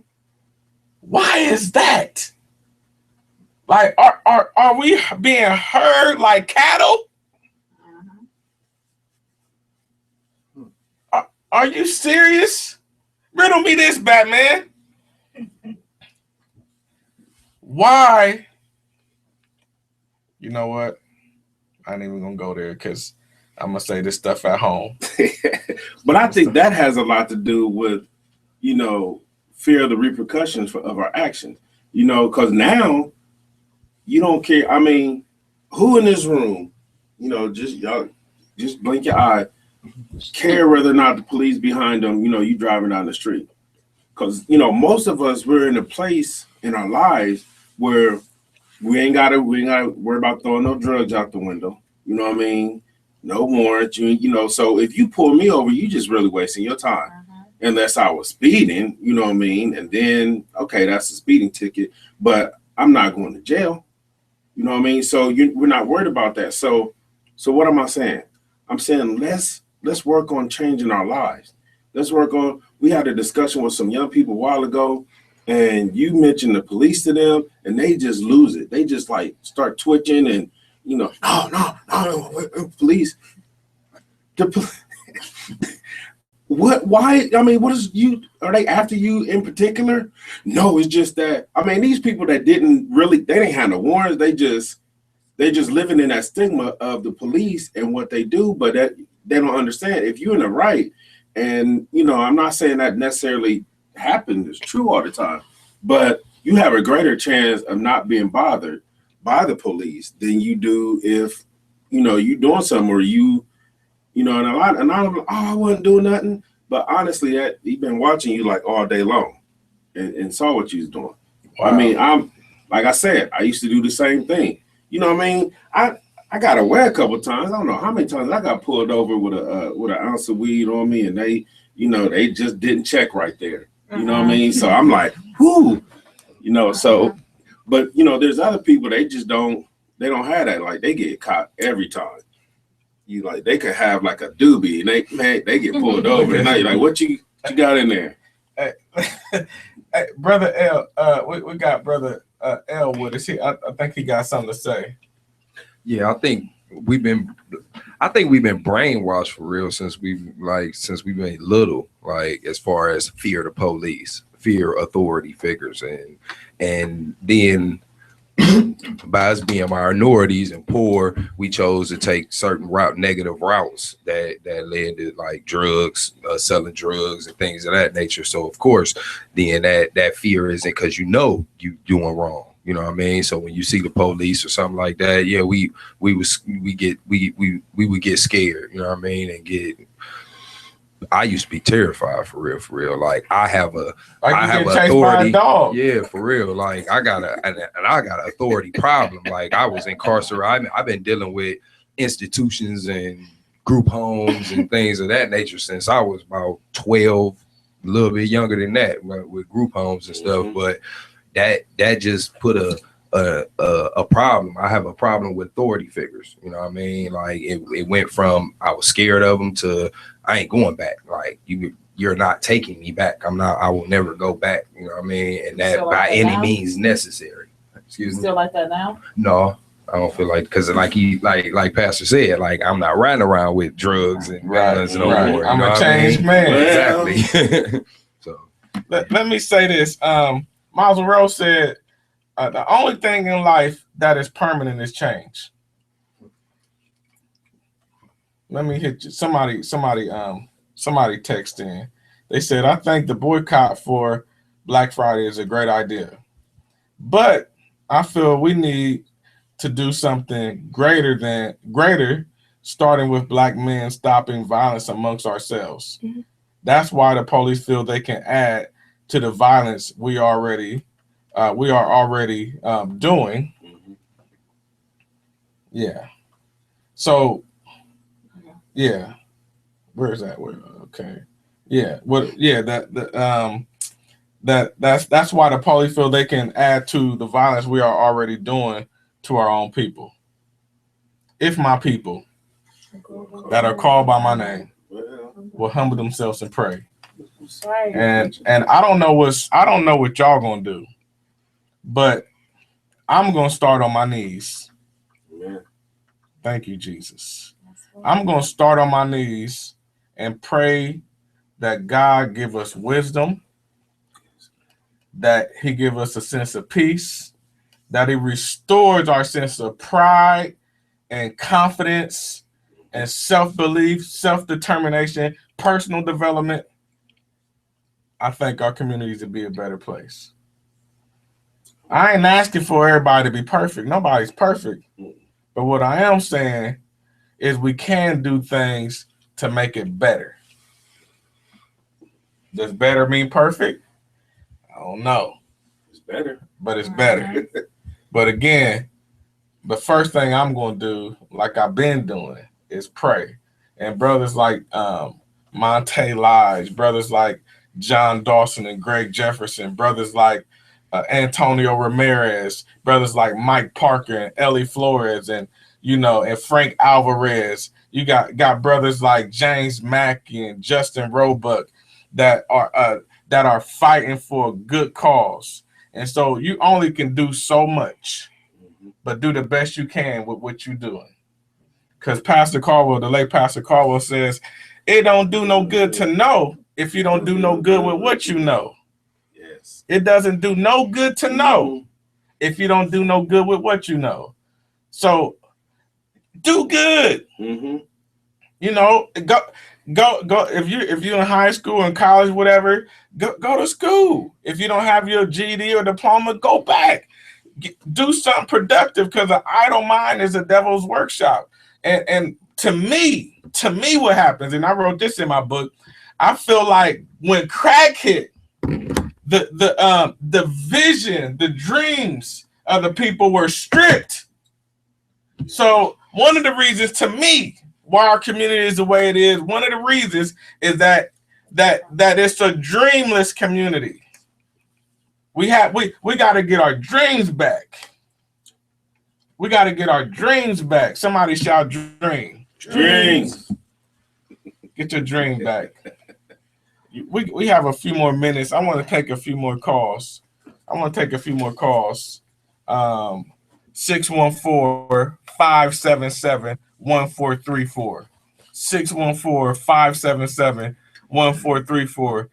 Why is that? Like, are we being herd like cattle? Are you serious? Riddle me this, Batman. Why? You know what? I ain't even gonna go there because I'm gonna say this stuff at home. But I think that has a lot to do with, fear of the repercussions of our actions. Because now you don't care. I mean, who in this room, just blink your eye, care whether or not the police behind them, you driving down the street. Because, most of us, we're in a place in our lives where we ain't gotta worry about throwing no drugs out the window. You know what I mean? No warrant. So if you pull me over, you just really wasting your time. Unless I was speeding, you know what I mean? And then, okay, that's a speeding ticket, but I'm not going to jail. You know what I mean? So we're not worried about that. So what am I saying? I'm saying let's work on changing our lives. Let's work on. We had a discussion with some young people a while ago, and you mentioned the police to them, and they just lose it. They just like start twitching, and no, police. What? Why? I mean, what is you? Are they after you in particular? No, it's just that. I mean, these people that they didn't have no warrants. They just living in that stigma of the police and what they do, but that they don't understand. If you're in the right, and I'm not saying that necessarily happens, it's true all the time, but you have a greater chance of not being bothered by the police than you do if you doing something where and I wasn't doing nothing. But honestly, that he's been watching you like all day long and saw what you was doing. Wow. I mean, like I said, I used to do the same thing. You know what I mean? I got away a couple of times. I don't know how many times I got pulled over with an ounce of weed on me, and they just didn't check right there. You know what I mean? So I'm like, whoo, so, but there's other people, they don't have that. Like, they get caught every time. They could have like a doobie, and they get pulled over, and now you're like, what you got in there? Hey, brother L, we got brother L with us. I think he got something to say. Yeah, I think we've been brainwashed for real since we've been little, like as far as fear of the police, fear authority figures, and then by us being minorities and poor, we chose to take certain negative routes that led to like drugs, selling drugs and things of that nature. So of course, then that fear isn't because you doing wrong. You know what I mean? So when you see the police or something like that, yeah, we would get scared. You know what I mean? And I used to be terrified for real. Like I have authority. Yeah, for real. Like I got an authority problem. Like I was incarcerated. I've been dealing with institutions and group homes and things of that nature since I was about 12, a little bit younger than that, with group homes and stuff. But that just put a problem. I have a problem with authority figures. You know what I mean? Like it went from I was scared of them to I ain't going back. Like you're not taking me back. I will never go back. You know what I mean? And that by any means necessary. Excuse me. Still like that now? No, I don't feel like, because like Pastor said, like I'm not riding around with drugs and guns no more. I'm a changed man. Exactly. So let me say this. Miles Monroe said, the only thing in life that is permanent is change. Let me hit you. Somebody text in. They said, I think the boycott for Black Friday is a great idea, but I feel we need to do something greater, starting with Black men stopping violence amongst ourselves. Mm-hmm. That's why the police feel they can add to the violence we are already doing. Yeah. So, yeah. Where is that? Okay. Yeah. What? Yeah. That's why the police feel they can add to the violence we are already doing to our own people. If my people that are called by my name will humble themselves and pray. And I don't know what y'all gonna do, but I'm gonna start on my knees. Thank you, Jesus. I'm gonna start on my knees and pray that God give us wisdom, that He give us a sense of peace, that He restores our sense of pride and confidence and self-belief, self-determination, personal development. I think our communities would be a better place. I ain't asking for everybody to be perfect. Nobody's perfect. But what I am saying is we can do things to make it better. Does better mean perfect? I don't know. It's better. But it's better. But again, the first thing I'm going to do, like I've been doing, is pray. And brothers like Monte Lige, brothers like John Dawson and Greg Jefferson, brothers like Antonio Ramirez, brothers like Mike Parker and Ellie Flores, and and Frank Alvarez. You got brothers like James Mackey and Justin Roebuck that are fighting for a good cause. And so you only can do so much, but do the best you can with what you're doing. Because Pastor Caldwell, the late Pastor Caldwell, says, it don't do no good to know if you don't do no good with what you know. Yes. It doesn't do no good to know if you don't do no good with what you know. So do good. Mm-hmm. Go. If you're in high school and college, whatever, go to school. If you don't have your GED or diploma, go back. Do something productive, because an idle mind is a devil's workshop. And to me, what happens, and I wrote this in my book, I feel like when crack hit, the vision, the dreams of the people were stripped. So one of the reasons, to me, why our community is the way it is, one of the reasons is that it's a dreamless community. We got to get our dreams back. We got to get our dreams back. Somebody shout dream. Dreams. Get your dream back. We have a few more minutes. I want to take a few more calls. 614-577-1434. 614-577-1434.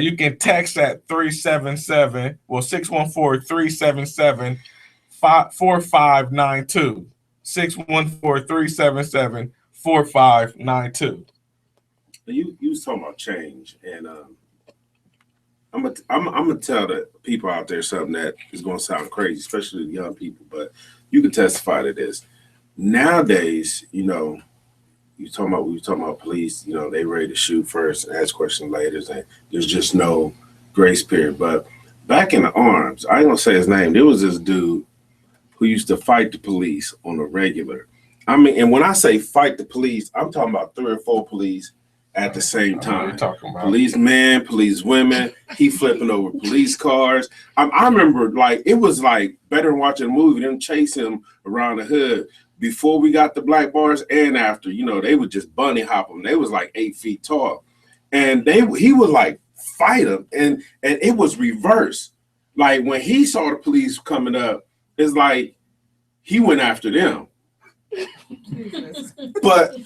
You can text at 614-377-4592. 614-377-4592. You was talking about change, and I'm gonna tell the people out there something that is gonna sound crazy, especially the young people, but you can testify to this. Nowadays, we were talking about police, they ready to shoot first and ask questions later, and there's just no grace period. But back in the arms, I ain't gonna say his name, there was this dude who used to fight the police on a regular. I mean, and when I say fight the police, I'm talking about 3 or 4 police at the same time. Policemen, police women, he flipping over police cars. I remember, it was better than watching a movie, them chasing him around the hood before we got the black bars and after. They would just bunny hop him. They was 8 feet tall. And he would fight them, and it was reverse. When he saw the police coming up, it's he went after them. But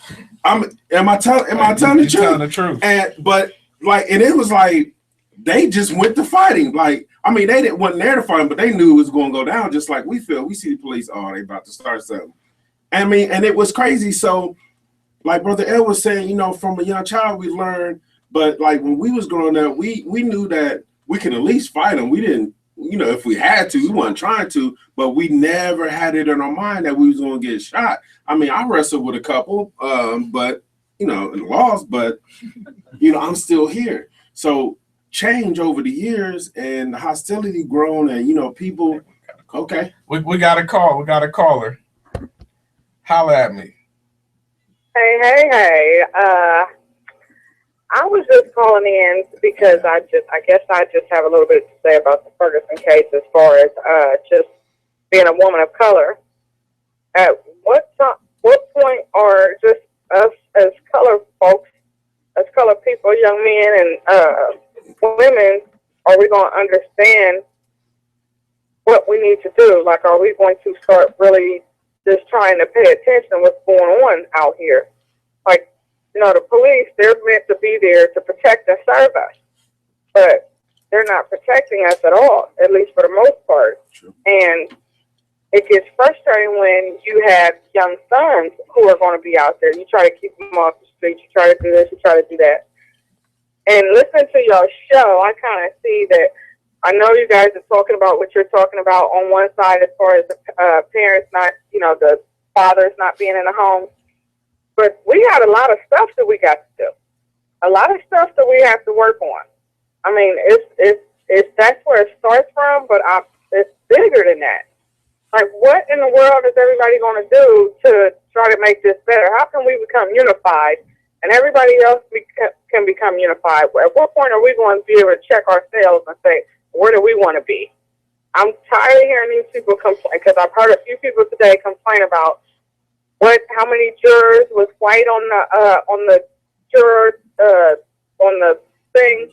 am I telling the truth? Telling the truth. And it was they just went to fighting. They wasn't there to fight, but they knew it was going to go down. Just like we feel. We see the police. Oh, they about to start something. And it was crazy. So, Brother Ed was saying, from a young child we learned. But when we was growing up, we knew that we could at least fight them. We didn't. If we had to, we weren't trying to, but we never had it in our mind that we was going to get shot. I wrestled with a couple, but, and lost, but, I'm still here. So change over the years and the hostility grown and, people, okay. We got a call. We got a caller. Holla at me. Hey. I was just calling in because I guess I just have a little bit to say about the Ferguson case as far as just being a woman of color. At what point are just us as color folks, as color people, young men and women, are we going to understand what we need to do? Like, are we going to start really just trying to pay attention to what's going on out here? Like, you know, the police, they're meant to be there to protect and serve us, but they're not protecting us at all, at least for the most part. True. And it gets frustrating when you have young sons who are going to be out there. You try to keep them off the street. You try to do this. You try to do that. And listening to your show, I kind of see that. I know you guys are talking about what you're talking about on one side as far as the parents not, you know, the fathers not being in the home. But we got a lot of stuff that we got to do. A lot of stuff that we have to work on. I mean, it's that's where it starts from, but it's bigger than that. Like, what in the world is everybody going to do to try to make this better? How can we become unified and everybody else can become unified? At what point are we going to be able to check ourselves and say, where do we want to be? I'm tired of hearing these people complain, because I've heard a few people today complain about how many jurors was white on the jurors on the thing,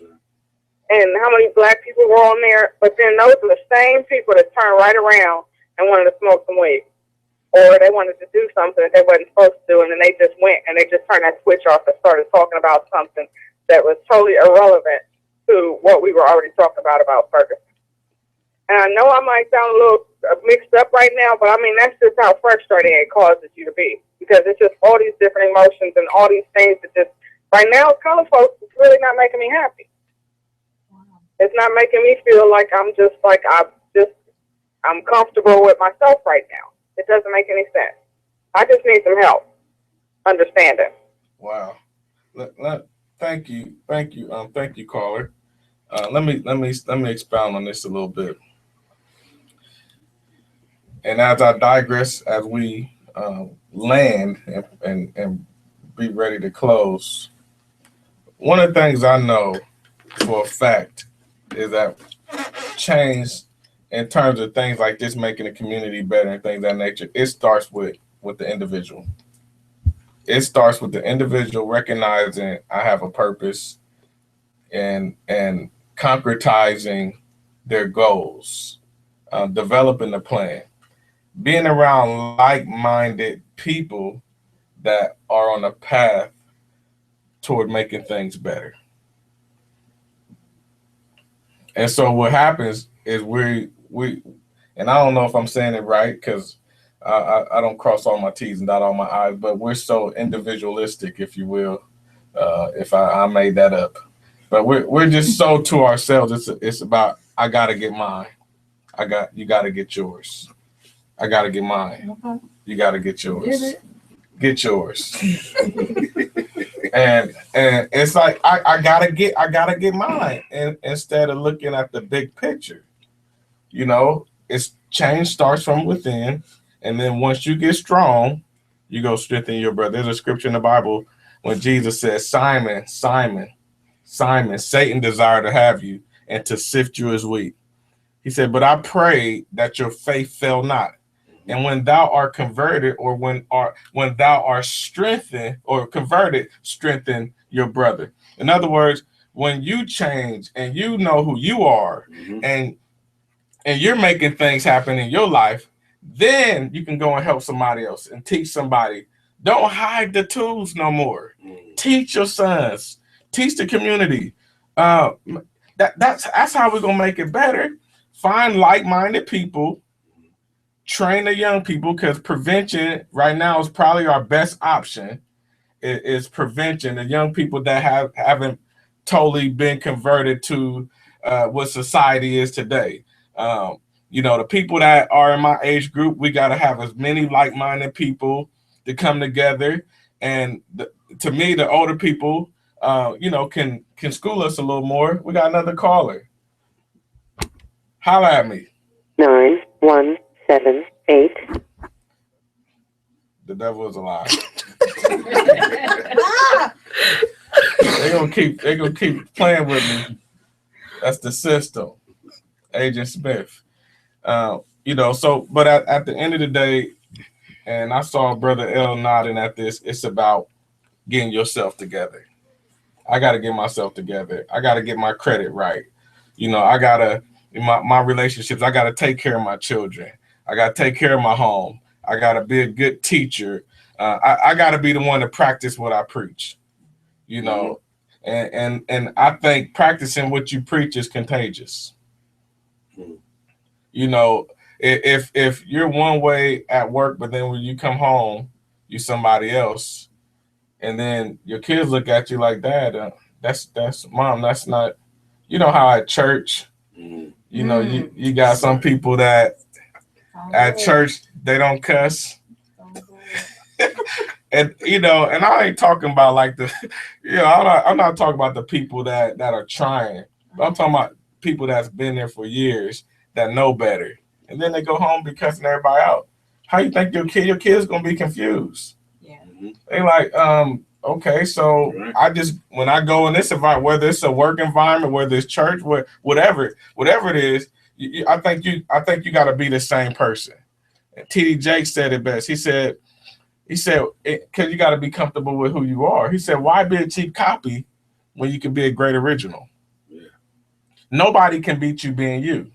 and how many black people were on there. But then those are the same people that turn right around and wanted to smoke some weed, or they wanted to do something that they wasn't supposed to do, and then they just went and they just turned that switch off and started talking about something that was totally irrelevant to what we were already talking about Ferguson. And I know I might sound a little mixed up right now, but I mean, that's just how frustrating it causes you to be, because it's just all these different emotions and all these things that just, right now, color folks, it's really not making me happy. Wow. It's not making me feel like I'm comfortable with myself right now. It doesn't make any sense. I just need some help understanding. Wow. Thank you, caller. Let me expound on this a little bit. And as I digress, as we land and be ready to close, one of the things I know for a fact is that change in terms of things like this, making the community better and things of that nature, it starts with the individual. It starts with the individual recognizing I have a purpose and concretizing their goals, developing a plan, being around like-minded people that are on a path toward making things better. And so what happens is we and I don't know if I'm saying it right, because I don't cross all my T's and dot all my I's, but we're so individualistic, if you will, if I made that up. But we're just so to ourselves. It's about, I gotta get mine. You gotta get yours. I gotta get mine. Okay. You gotta get yours. Get yours. and it's like I gotta get mine. And instead of looking at the big picture, you know, it's change starts from within, and then once you get strong, you go strengthen your brother. There's a scripture in the Bible when Jesus says, Simon, Simon, Simon, Satan desired to have you and to sift you as wheat. He said, but I pray that your faith fail not. And when thou art converted, or when thou art strengthened or converted, strengthen your brother. In other words, when you change and you know who you are, and you're making things happen in your life, then you can go and help somebody else and teach somebody. Don't hide the tools no more. Teach your sons. Teach the community. That's how we're gonna make it better. Find like-minded people. Train the young people, because prevention right now is probably our best option. Is prevention. The young people that haven't totally been converted to what society is today. You know, the people that are in my age group, we got to have as many like-minded people to come together. And to me, the older people, you know, can school us a little more. We got another caller. Holla at me. 9178. The devil is a lie. They're gonna keep playing with me. That's the system. Agent Smith. So but at the end of the day, and I saw Brother L nodding at this, it's about getting yourself together. I gotta get myself together. I gotta get my credit right. I gotta my relationships, I gotta take care of my children. I gotta take care of my home. I gotta be a good teacher. I gotta be the one to practice what I preach. And I think practicing what you preach is contagious. If you're one way at work, but then when you come home, you're somebody else, and then your kids look at you like that. That's mom. That's not. You know how at church, you got some people that at church they don't cuss. And I ain't talking about like I'm not talking about the people that are trying. But I'm talking about people that's been there for years that know better, and then they go home be cussing everybody out. How you think your kid's gonna be confused? Yeah, they like okay, so when I go in this environment, whether it's a work environment, whether it's church, whatever it is, I think you got to be the same person. And T.D. Jakes said it best. He said, because you got to be comfortable with who you are. He said, why be a cheap copy when you can be a great original? Yeah. Nobody can beat you being you.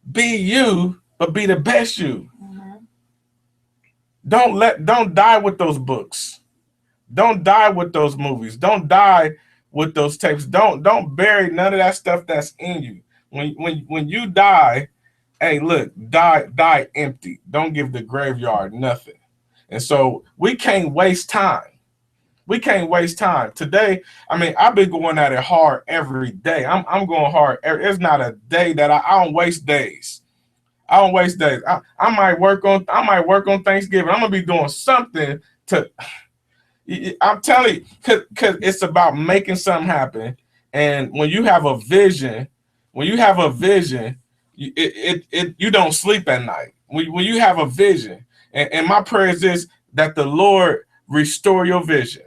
Be you, but be the best you. Mm-hmm. Don't die with those books. Don't die with those movies. Don't die with those tapes. Don't bury none of that stuff that's in you. When you die, hey, look, die empty. Don't give the graveyard nothing. And so we can't waste time. We can't waste time. Today, I've been going at it hard every day. I'm going hard. It's not a day that I don't waste days. I don't waste days. I might work on Thanksgiving. I'm gonna be doing something to. I'm telling you, because it's about making something happen. And when you have a vision, you don't sleep at night. When you have a vision, and my prayer is this, that the Lord restore your vision.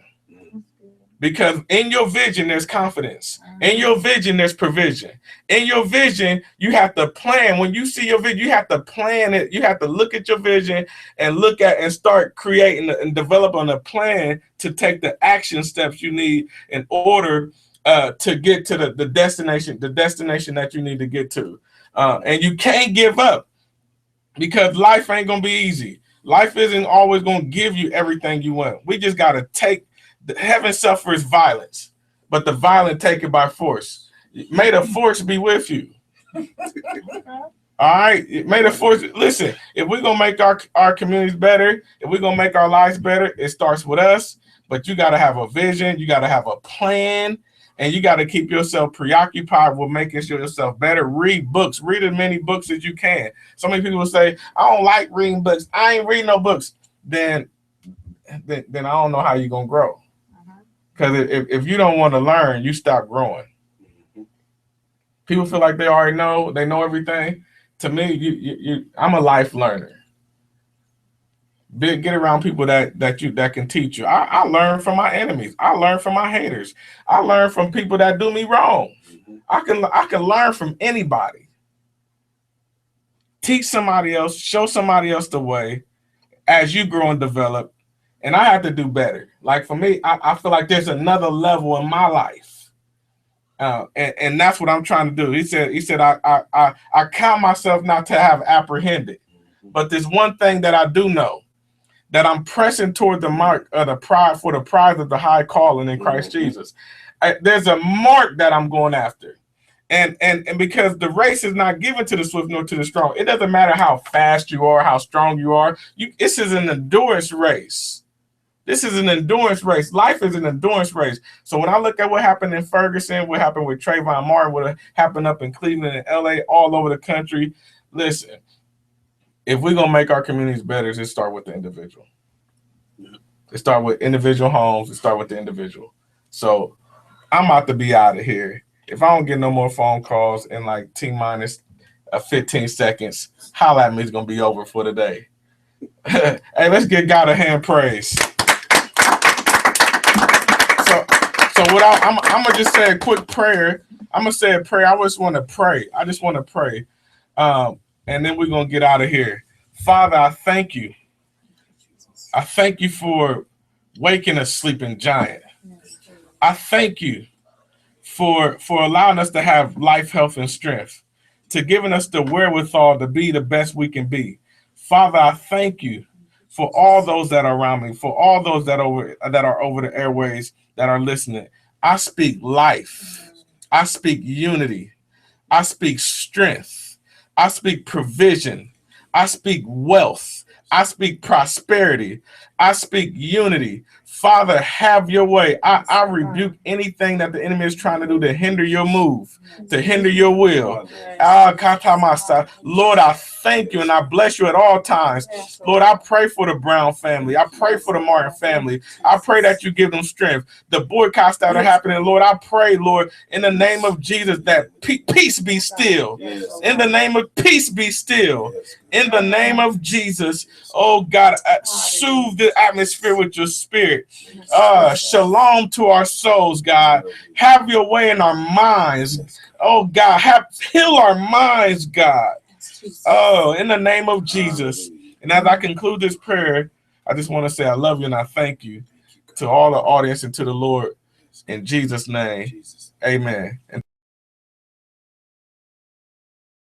Because in your vision, there's confidence. In your vision, there's provision. In your vision, you have to plan. When you see your vision, you have to plan it. You have to look at your vision and look at and start creating and developing a plan to take the action steps you need in order to get to the destination that you need to get to. And you can't give up, because life ain't going to be easy. Life isn't always going to give you everything you want. We just got to take. Heaven suffers violence, but the violent take it by force. May the force be with you. All right. May the force. Listen, if we're going to make our communities better, if we're going to make our lives better, it starts with us. But you got to have a vision. You got to have a plan. And you got to keep yourself preoccupied with making sure yourself better. Read books. Read as many books as you can. So many people will say, I don't like reading books. I ain't reading no books. Then I don't know how you're going to grow. Because if you don't want to learn, you stop growing. People feel like they already know. They know everything. To me, I'm a life learner. Get around people that can teach you. I learn from my enemies. I learn from my haters. I learn from people that do me wrong. I can learn from anybody. Teach somebody else. Show somebody else the way as you grow and develop. And I have to do better. Like for me, I feel like there's another level in my life, and that's what I'm trying to do. He said, I count myself not to have apprehended, but there's one thing that I do know, that I'm pressing toward the mark of the prize of the high calling in Christ Jesus. There's a mark that I'm going after, and because the race is not given to the swift nor to the strong. It doesn't matter how fast you are, how strong you are. This is an endurance race. This is an endurance race. Life is an endurance race. So when I look at what happened in Ferguson, what happened with Trayvon Martin, what happened up in Cleveland and LA, all over the country, listen, if we're going to make our communities better, it starts with the individual. It starts with individual homes. It starts with the individual. So I'm about to be out of here. If I don't get no more phone calls in like T-minus 15 seconds, Holla at me is going to be over for the day. Hey, let's give God a hand praise. So I'm gonna just say a quick prayer. I'm gonna say a prayer. I just want to pray. And then we're gonna get out of here. Father, I thank you. I thank you for waking a sleeping giant. I thank you for allowing us to have life, health, and strength, to giving us the wherewithal to be the best we can be. Father, I thank you for all those that are around me, for all those that are over the airways that are listening. I speak life. I speak unity. I speak strength. I speak provision. I speak wealth. I speak prosperity. I speak unity. Father, have your way. I rebuke anything that the enemy is trying to do to hinder your move, to hinder your will. Lord, I thank you and I bless you at all times. Lord, I pray for the Brown family. I pray for the Martin family. I pray that you give them strength. The boycotts that are happening, Lord, I pray, Lord, in the name of Jesus, that peace be still. In the name of peace be still. In the name of Jesus, oh God, soothe the atmosphere with your spirit. Shalom to our souls, God. Have your way in our minds. Oh God, heal our minds, God. Oh, in the name of Jesus. And as I conclude this prayer, I just want to say I love you and I thank you to all the audience and to the Lord in Jesus' name. Amen. And